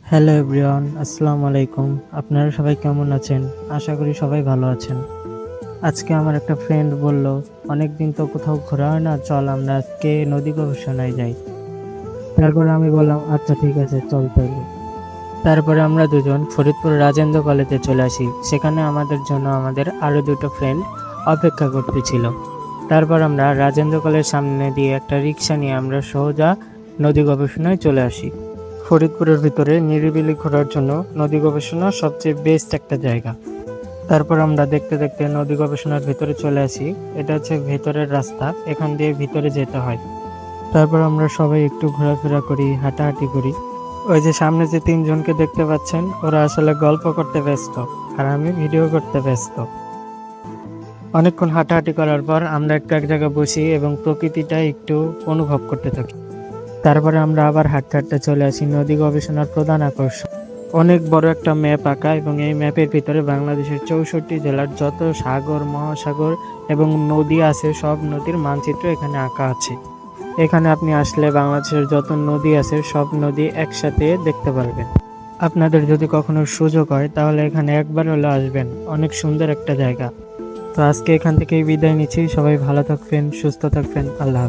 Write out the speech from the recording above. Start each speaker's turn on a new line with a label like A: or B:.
A: Hello everyone, আসসালামু আলাইকুম। আপনারা সবাই কেমন আছেন? আশা করি সবাই ভালো আছেন। আজকে আমার একটা ফ্রেন্ড বলল, অনেকদিন তো কোথাও ঘোরা হয় না, চল আমরা আজকে নদী গবেষণায় যাই। তারপরে আমি বললাম, আচ্ছা ঠিক আছে, চল তাহলে। তারপরে আমরা দুজন ফরিদপুর রাজেন্দ্র কলেজে চলে আসি। সেখানে আমাদের জন্য আমাদের আরো দুটো ফ্রেন্ড অপেক্ষা করতেছিল। তারপর আমরা রাজেন্দ্র কলেজের সামনে দিয়ে একটা রিক্সা নিয়ে আমরা সোজা নদী গবেষণায় চলে আসি। ফরিদপুরের ভিতরে নিরিবিলি ঘোরার জন্য নদী গবেষণা সবচেয়ে বেস্ট একটা জায়গা। তারপর আমরা দেখতে দেখতে নদী গবেষণার ভিতরে চলে আসি। এটা হচ্ছে ভেতরের রাস্তা, এখান দিয়ে ভিতরে যেতে হয়। তারপর আমরা সবাই একটু ঘোরাফেরা করি, হাঁটাহাঁটি করি। ওই যে সামনে যে তিনজনকে দেখতে পাচ্ছেন, ওরা আসলে গল্প করতে ব্যস্ত, আর আমি ভিডিও করতে ব্যস্ত। অনেকক্ষণ হাঁটাহাঁটি করার পর আমরা একটু এক জায়গায় বসি এবং প্রকৃতিটা একটু অনুভব করতে থাকি। তারপরে আমরা আবার হাঁটতে হাঁটতে চলে আসি নদী গবেষণার প্রধান আকর্ষণ। অনেক বড় একটা ম্যাপ আঁকা এবং এই ম্যাপের ভিতরে বাংলাদেশের 64 জেলার যত সাগর, মহাসাগর এবং নদী আছে সব নদীর মানচিত্র এখানে আঁকা আছে। এখানে আপনি আসলে বাংলাদেশের যত নদী আছে সব নদী একসাথে দেখতে পারবেন। আপনাদের যদি কখনো সুযোগ হয় তাহলে এখানে একবার হলে আসবেন, অনেক সুন্দর একটা জায়গা। তো আজকে এখান থেকেই বিদায় নিচ্ছি। সবাই ভালো থাকবেন, সুস্থ থাকবেন। আল্লাহ হাফেজ।